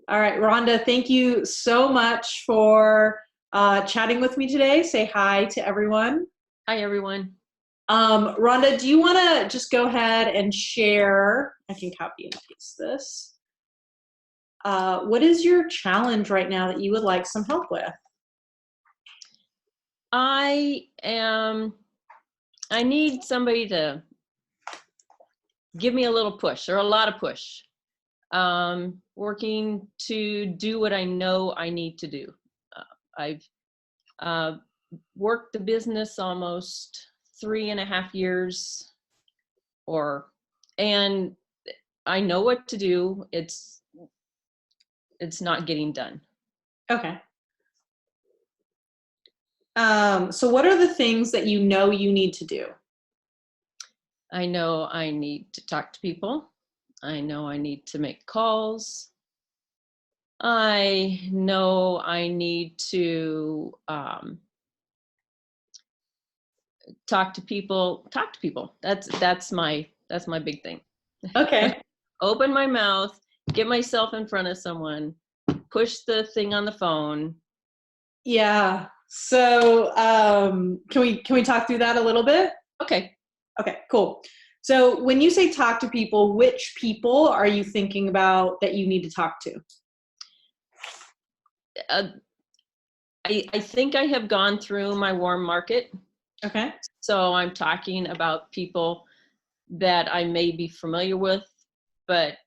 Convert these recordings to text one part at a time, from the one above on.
All right, Rhonda, thank you so much for chatting with me today. Say hi to everyone. Hi, everyone. Rhonda, do you want to just go ahead and share? I can copy and paste this. What is your challenge right now that you would like some help with? I need somebody to give me a little push or a lot of push. Working to do what I know I need to do. I've worked the business almost 3.5 years and I know what to do. It's not getting done. Okay. So what are the things that you know you need to do? I know I need to talk to people. I know I need to make calls. I know I need to talk to people. Talk to people. That's my big thing. Okay. Open my mouth, get myself in front of someone, push the thing on the phone. Yeah. So can we talk through that a little bit? Okay. Okay, cool. So when you say talk to people, which people are you thinking about that you need to talk to? I think I have gone through my warm market. Okay. So I'm talking about people that I may be familiar with, but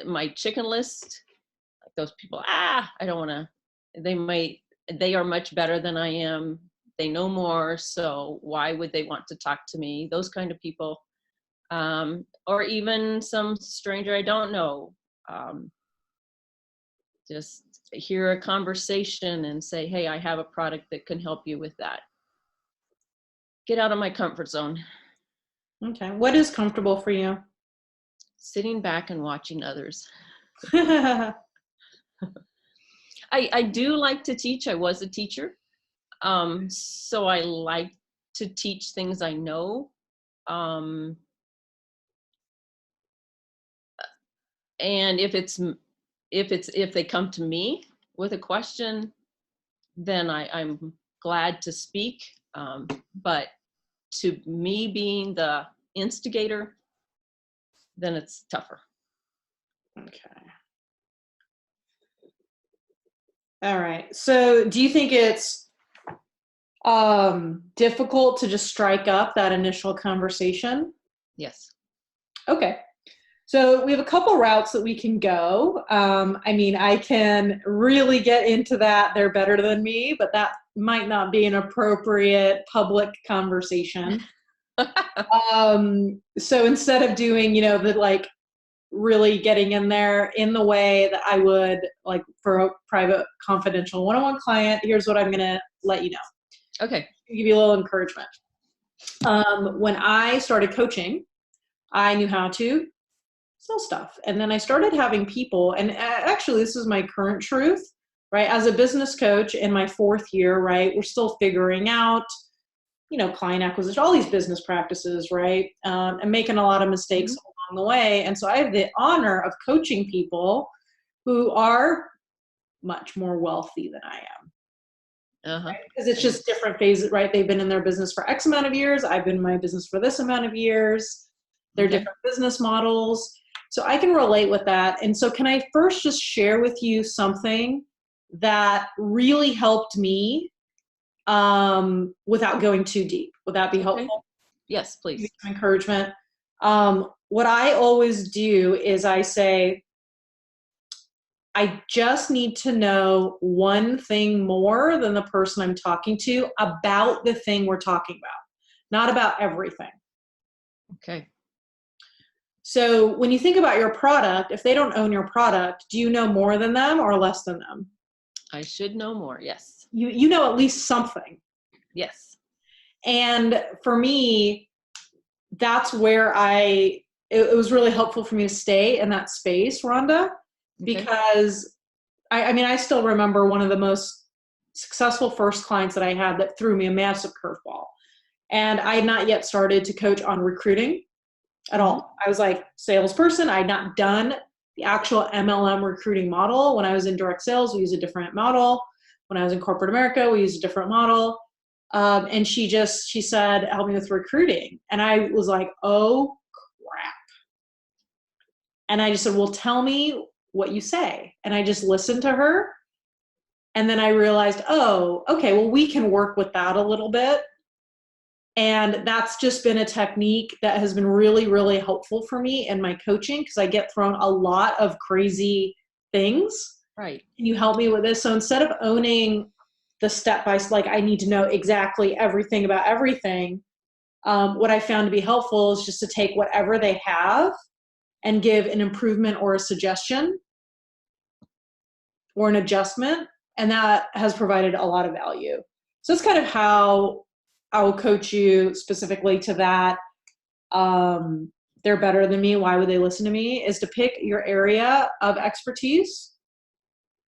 my chicken list, like those people, I don't want to, they are much better than I am. They know more. So why would they want to talk to me? Those kind of people. Or even some stranger I don't know. Just hear a conversation and say, hey, I have a product that can help you with that. Get out of my comfort zone. Okay. What is comfortable for you? Sitting back and watching others. Okay. I do like to teach. I was a teacher. So I like to teach things I know. And if they come to me with a question, then I'm glad to speak. But to me being the instigator, then it's tougher. All right. So do you think it's difficult to just strike up that initial conversation? Yes. Okay. So we have a couple routes that we can go. I mean, I can really get into that. They're better than me, but that might not be an appropriate public conversation. So instead of doing, the like really getting in there in the way that I would like for a private confidential one-on-one client, here's what I'm going to let you know. Okay. Give you a little encouragement. When I started coaching, I knew how to sell stuff. And then I started having people, and actually this is my current truth, right? As a business coach in my 4th year, right? We're still figuring out, client acquisition, all these business practices, right? And making a lot of mistakes along the way. And so I have the honor of coaching people who are much more wealthy than I am. Right? Because it's just different phases, right? They've been in their business for X amount of years. I've been in my business for this amount of years. They're different business models. So I can relate with that. And so can I first just share with you something that really helped me without going too deep? Would that be helpful? Yes, please. Encouragement. What I always do is I say, I just need to know one thing more than the person I'm talking to about the thing we're talking about, not about everything. Okay. So when you think about your product, if they don't own your product, do you know more than them or less than them? I should know more, yes. You know at least something. Yes. And for me, that's where it was really helpful for me to stay in that space, Rhonda, because I still remember one of the most successful first clients that I had that threw me a massive curveball. And I had not yet started to coach on recruiting at all. I was like salesperson. I had not done the actual MLM recruiting model. When I was in direct sales, we use a different model. When I was in corporate America, we used a different model. And she said, help me with recruiting. And I was like, oh crap. And I just said, well, tell me what you say. And I just listened to her. And then I realized, oh, okay, well, we can work with that a little bit. And that's just been a technique that has been really, really helpful for me in my coaching, because I get thrown a lot of crazy things. Right. Can you help me with this? So instead of owning the step by step, like I need to know exactly everything about everything, what I found to be helpful is just to take whatever they have and give an improvement or a suggestion or an adjustment. And that has provided a lot of value. So it's kind of how I will coach you specifically to that. They're better than me. Why would they listen to me? Is to pick your area of expertise,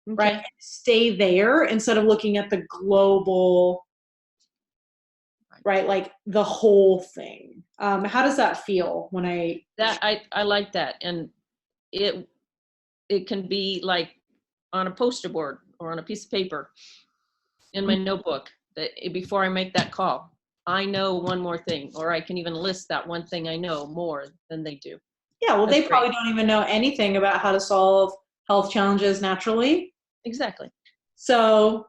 Okay. right? And stay there instead of looking at the global, right? Like the whole thing. How does that feel when I like that. And it can be like on a poster board or on a piece of paper in my notebook, that before I make that call, I know one more thing, or I can even list that one thing I know more than they do. Yeah, well, That's they probably don't even know anything about how to solve health challenges naturally. Exactly. So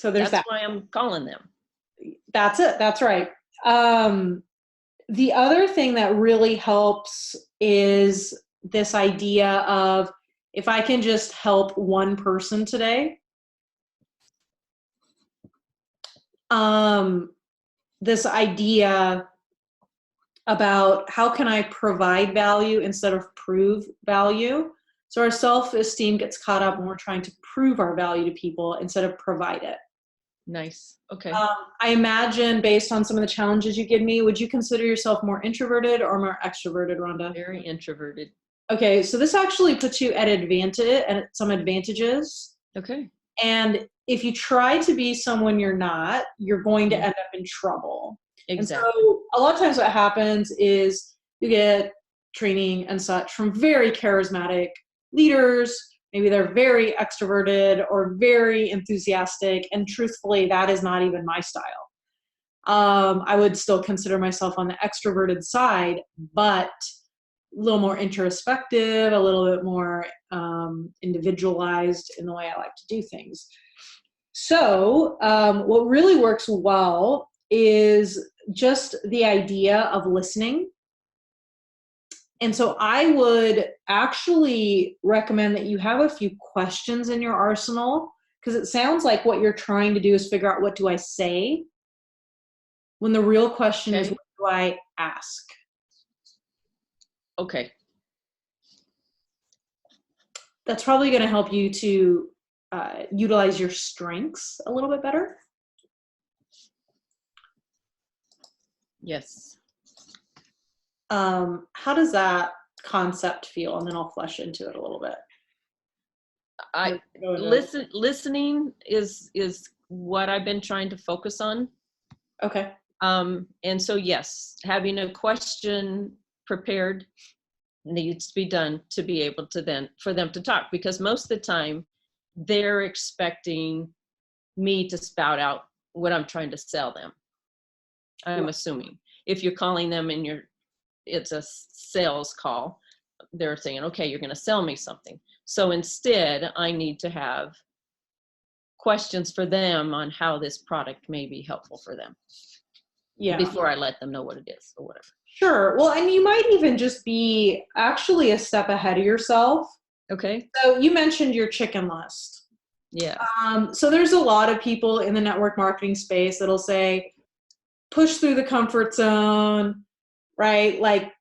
there's That's why I'm calling them. That's it. That's right. The other thing that really helps is this idea of, if I can just help one person today, this idea about how can I provide value instead of prove value. So our self-esteem gets caught up when we're trying to prove our value to people instead of provide it. Nice. Okay. I imagine, based on some of the challenges you give me, would you consider yourself more introverted or more extroverted, Rhonda? Very introverted. Okay, so this actually puts you at some advantages. Okay. And if you try to be someone you're not, you're going to end up in trouble. Exactly. And so a lot of times what happens is you get training and such from very charismatic leaders. Maybe they're very extroverted or very enthusiastic. And truthfully, that is not even my style. I would still consider myself on the extroverted side, but a little more introspective, a little bit more individualized in the way I like to do things. So what really works well is just the idea of listening. And so I would actually recommend that you have a few questions in your arsenal, because it sounds like what you're trying to do is figure out, what do I say? When the real question is, what do I ask? Okay. That's probably going to help you to utilize your strengths a little bit better. Yes. How does that concept feel? And then I'll flesh into it a little bit. Listening is what I've been trying to focus on. Okay. And so, yes, having a question prepared needs to be done to be able to then, for them to talk, because most of the time they're expecting me to spout out what I'm trying to sell them. I'm assuming if you're calling them and it's a sales call, they're saying, okay, you're going to sell me something. So instead, I need to have questions for them on how this product may be helpful for them. Yeah. Before I let them know what it is or whatever. Sure. Well, and you might even just be actually a step ahead of yourself. Okay. So you mentioned your chicken list. Yeah. So there's a lot of people in the network marketing space that'll say, push through the comfort zone, right? Like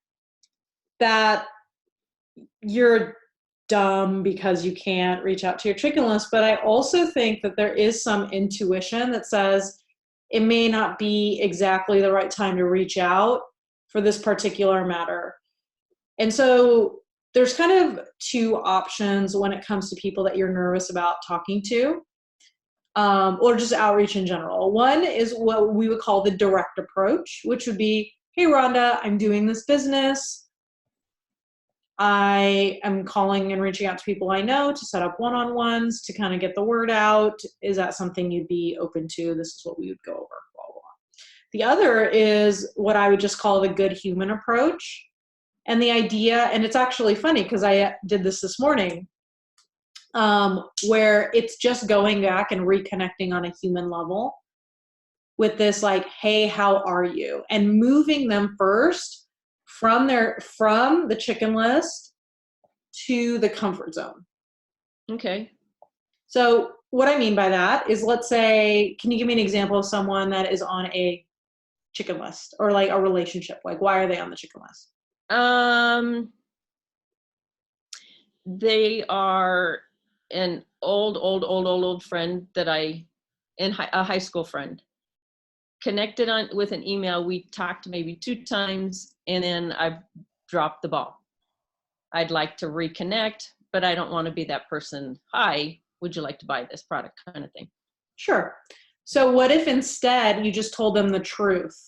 that you're dumb because you can't reach out to your chicken list. But I also think that there is some intuition that says it may not be exactly the right time to reach out for this particular matter. And so there's kind of two options when it comes to people that you're nervous about talking to, or just outreach in general. One is what we would call the direct approach, which would be, hey, Rhonda, I'm doing this business. I am calling and reaching out to people I know to set up one-on-ones to kind of get the word out. Is that something you'd be open to? This is what we would go over, blah, blah, blah. The other is what I would just call the good human approach. And the idea, and it's actually funny because I did this morning, where it's just going back and reconnecting on a human level with this like, hey, how are you? And moving them first from the chicken list to the comfort zone. Okay. So what I mean by that is, let's say, can you give me an example of someone that is on a chicken list or like a relationship? Like, why are they on the chicken list? They are an old friend that a high school friend. Connected on with an email. We talked maybe 2 times and then I've dropped the ball. I'd like to reconnect, but I don't want to be that person. Hi, would you like to buy this product, kind of thing. Sure. So what if instead you just told them the truth?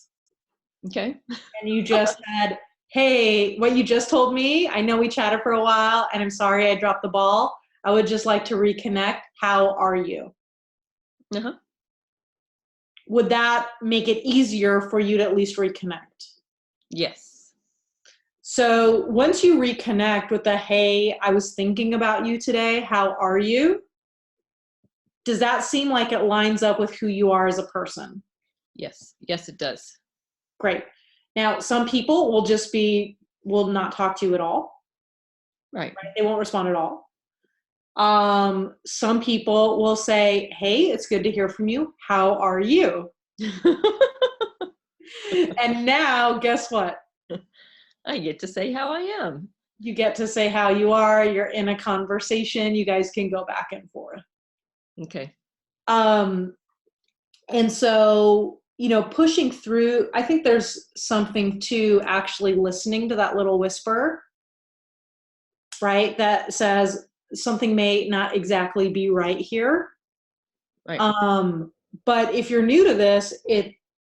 Okay. And you just said, hey, what you just told me, I know we chatted for a while and I'm sorry I dropped the ball. I would just like to reconnect. How are you? Uh-huh. Would that make it easier for you to at least reconnect? Yes. So once you reconnect with the, hey, I was thinking about you today, how are you? Does that seem like it lines up with who you are as a person? Yes. Yes, it does. Great. Now, some people will not talk to you at all. Right. They won't respond at all. Some people will say, hey, it's good to hear from you. How are you? And now, guess what? I get to say how I am. You get to say how you are. You're in a conversation. You guys can go back and forth. Okay. And so, pushing through, I think there's something to actually listening to that little whisper, right? That says something may not exactly be right here. Right. But if you're new to this,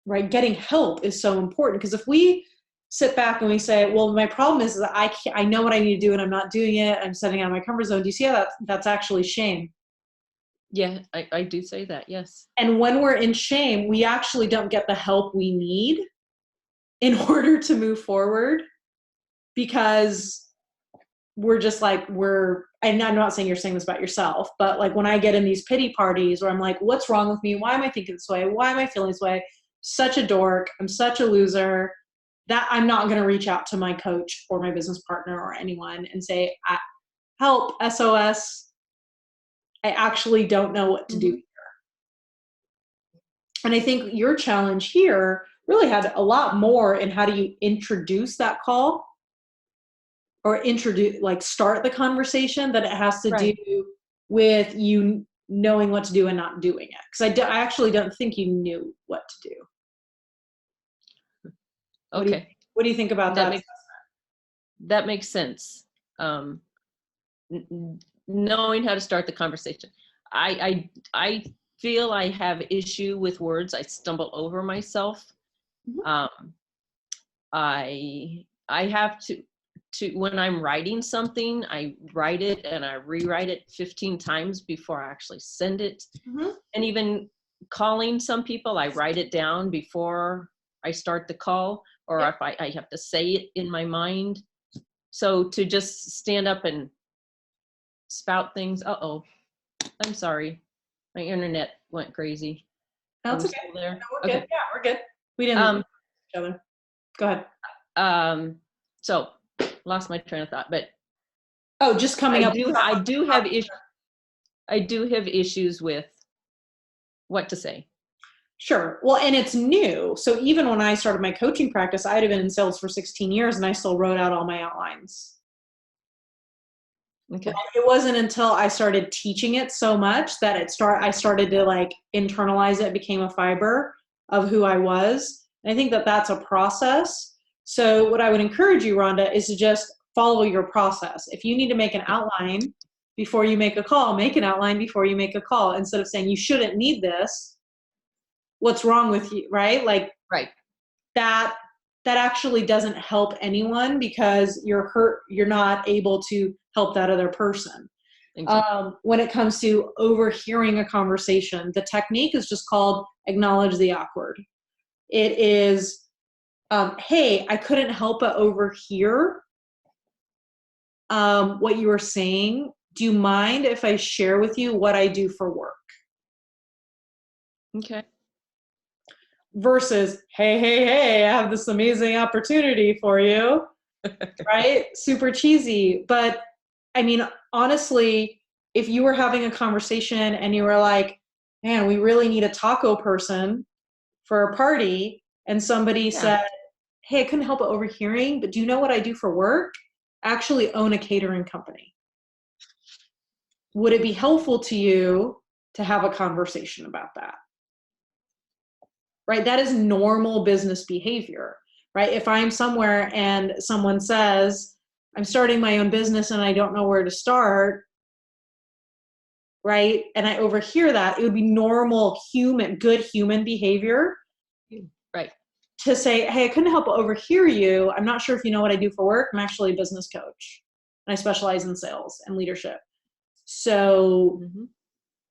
getting help is so important, because if we sit back and we say, well, my problem is that I know what I need to do and I'm not doing it. I'm setting out of my comfort zone. Do you see how that's actually shame? Yeah, I do say that. Yes. And when we're in shame, we actually don't get the help we need in order to move forward, because we're just like, and I'm not saying you're saying this about yourself, but like when I get in these pity parties where I'm like, what's wrong with me? Why am I thinking this way? Why am I feeling this way? Such a dork. I'm such a loser, that I'm not going to reach out to my coach or my business partner or anyone and say, help, SOS. I actually don't know what to do here. And I think your challenge here really had a lot more in how do you introduce that call, or start the conversation, that it has to do with you knowing what to do and not doing it. Because I actually don't think you knew what to do. Okay. What do you think about that? That makes sense. Knowing how to start the conversation. I feel I have issue with words. I stumble over myself. Mm-hmm. I have to when I'm writing something, I write it and I rewrite it 15 times before I actually send it. Mm-hmm. And even calling some people, I write it down before I start the call, or if I have to say it in my mind. So to just stand up and spout things, I'm sorry, my internet went crazy. That's okay. Still there? No, we're good. Yeah, we're good. We didn't lose each other. Go ahead. So lost my train of thought, but just coming up. I do have issues with what to say. Sure. Well, and it's new. So even when I started my coaching practice, I had been in sales for 16 years and I still wrote out all my outlines. Okay. It wasn't until I started teaching it so much that I started to like internalize it. It became a fiber of who I was. And I think that that's a process. So what I would encourage you, Rhonda, is to just follow your process. If you need to make an outline before you make a call, make an outline before you make a call, instead of saying you shouldn't need this. What's wrong with you, right? Like, right. That that actually doesn't help anyone because you're not able to help that other person. Exactly. When it comes to overhearing a conversation, the technique is just called acknowledge the awkward. It is, hey, I couldn't help but overhear what you were saying. Do you mind if I share with you what I do for work? Okay. Versus, hey, I have this amazing opportunity for you, right? Super cheesy. But I mean, honestly, if you were having a conversation and you were like, man, we really need a taco person for a party, and somebody Yeah. said, hey, I couldn't help but overhearing, but do you know what I do for work? I actually own a catering company. Would it be helpful to you to have a conversation about that? Right? That is normal business behavior, right? If I'm somewhere and someone says, I'm starting my own business and I don't know where to start, right? And I overhear that, it would be normal good human behavior Right. to say, hey, I couldn't help but overhear you. I'm not sure if you know what I do for work. I'm actually a business coach and I specialize in sales and leadership. So,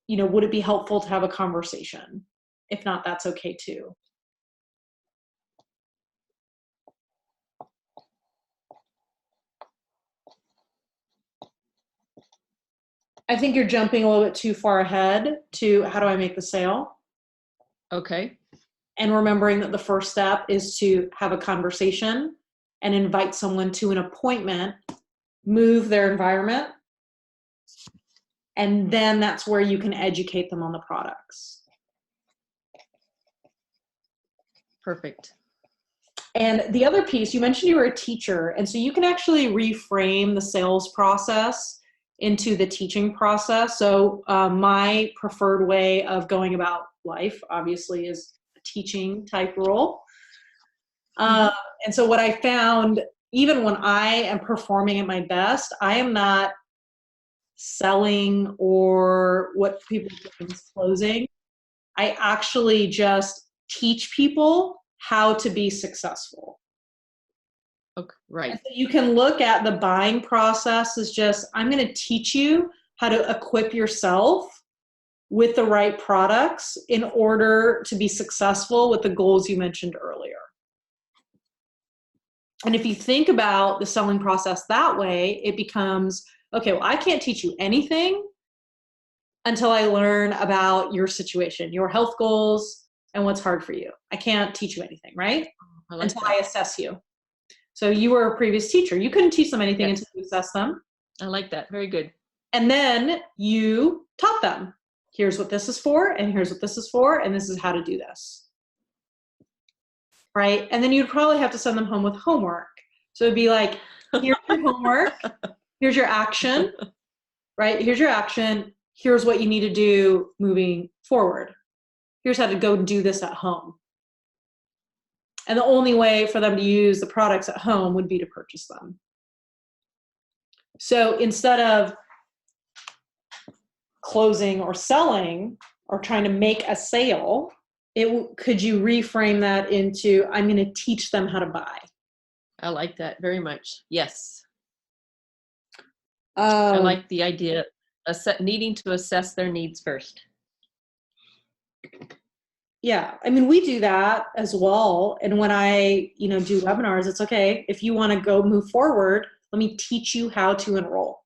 would it be helpful to have a conversation? If not, that's okay too. I think you're jumping a little bit too far ahead to how do I make the sale? Okay. And remembering that the first step is to have a conversation and invite someone to an appointment, move their environment, and then that's where you can educate them on the products. Perfect. And the other piece, you mentioned you were a teacher, and so you can actually reframe the sales process into the teaching process. So my preferred way of going about life, obviously, is a teaching type role. And so what I found, even when I am performing at my best, I am not selling or what people think is closing. I actually just teach people how to be successful. Okay. Right. And so you can look at the buying process as just, I'm going to teach you how to equip yourself with the right products in order to be successful with the goals you mentioned earlier. And if you think about the selling process that way, it becomes, okay, well, I can't teach you anything until I learn about your situation, your health goals, and what's hard for you. I can't teach you anything, right? I like Until that. I assess you. So you were a previous teacher. You couldn't teach them anything until you assess them. I like that. Very good. And then you taught them. Here's what this is for, and here's what this is for, and this is how to do this. Right? And then you'd probably have to send them home with homework. So it'd be like, here's your homework, here's your action, right? Here's your action, here's what you need to do moving forward. Here's how to go do this at home. And the only way for them to use the products at home would be to purchase them. So instead of closing or selling or trying to make a sale, could you reframe that into, I'm going to teach them how to buy? I like that very much. Yes. I like the idea of needing to assess their needs first. Yeah, I mean, we do that as well. And when I, do webinars, it's okay. If you want to go move forward, let me teach you how to enroll.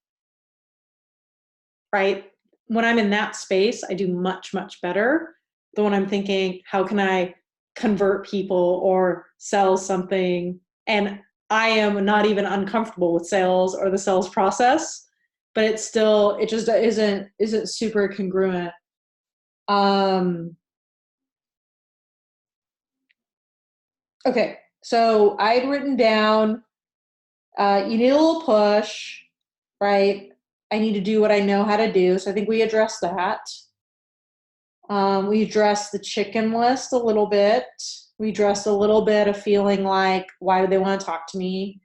Right? When I'm in that space, I do much, much better than when I'm thinking, how can I convert people or sell something? And I am not even uncomfortable with sales or the sales process, but it just isn't super congruent. Okay, so I'd written down, you need a little push, right? I need to do what I know how to do. So I think we addressed that. We addressed the chicken list a little bit. We addressed a little bit of feeling like, why do they want to talk to me?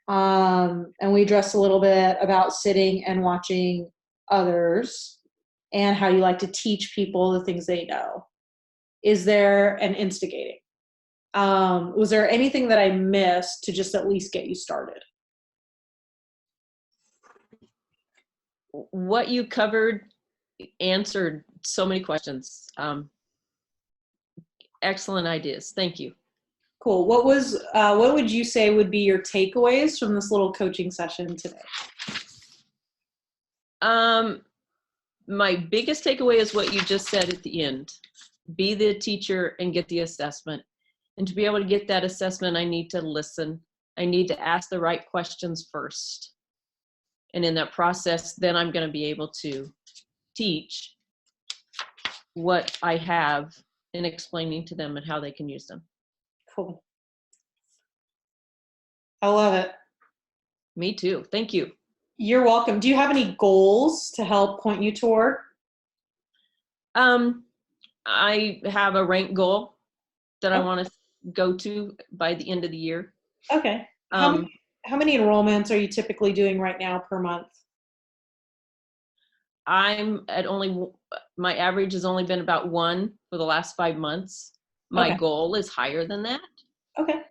And we addressed a little bit about sitting and watching others and how you like to teach people the things they know. Is there an instigating? Was there anything that I missed to just at least get you started? What you covered answered so many questions. Excellent ideas. Thank you. Cool. What would you say would be your takeaways from this little coaching session today? My biggest takeaway is what you just said at the end. Be the teacher and get the assessment. And to be able to get that assessment, I need to listen. I need to ask the right questions first. And in that process, then I'm going to be able to teach what I have and explaining to them and how they can use them. Cool. I love it. Me too. Thank you. You're welcome. Do you have any goals to help point you toward? I have a rank goal that I want to go to by the end of the year. Okay. How many enrollments are you typically doing right now per month? I'm at my average has only been about 1 for the last 5 months. My goal is higher than that. Okay.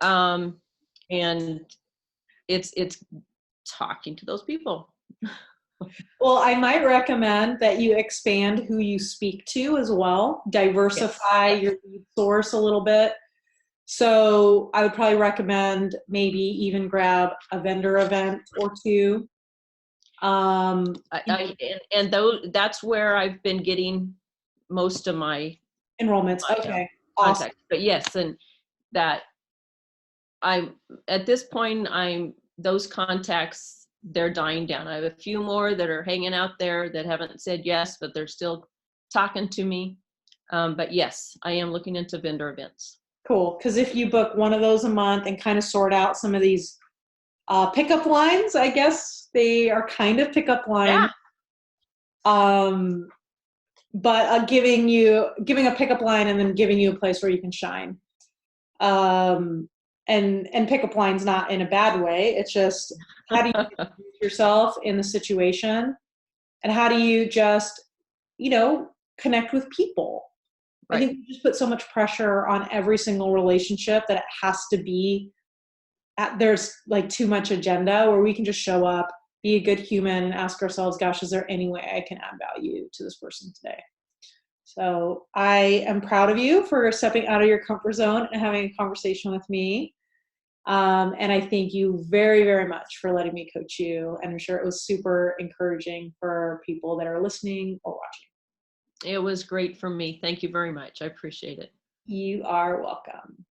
And it's talking to those people. Well, I might recommend that you expand who you speak to as well. Diversify your lead source a little bit. So I would probably recommend maybe even grab a vendor event or two. That's where I've been getting most of my enrollments. Okay. Awesome. Contacts. But yes, and that I'm at this point, those contacts, they're dying down. I have a few more that are hanging out there that haven't said yes, but they're still talking to me. But yes, I am looking into vendor events. Cool. Because if you book one of those a month and kind of sort out some of these pickup lines, I guess they are kind of pickup lines. Yeah. But giving a pickup line and then giving you a place where you can shine. And pickup lines not in a bad way. It's just how do you introduce yourself in the situation, and how do you just, connect with people. Right. I think we just put so much pressure on every single relationship that it has to be there's like too much agenda, where we can just show up, be a good human, and ask ourselves, gosh, is there any way I can add value to this person today? So I am proud of you for stepping out of your comfort zone and having a conversation with me. And I thank you very, very much for letting me coach you. And I'm sure it was super encouraging for people that are listening or watching. It was great for me. Thank you very much. I appreciate it. You are welcome.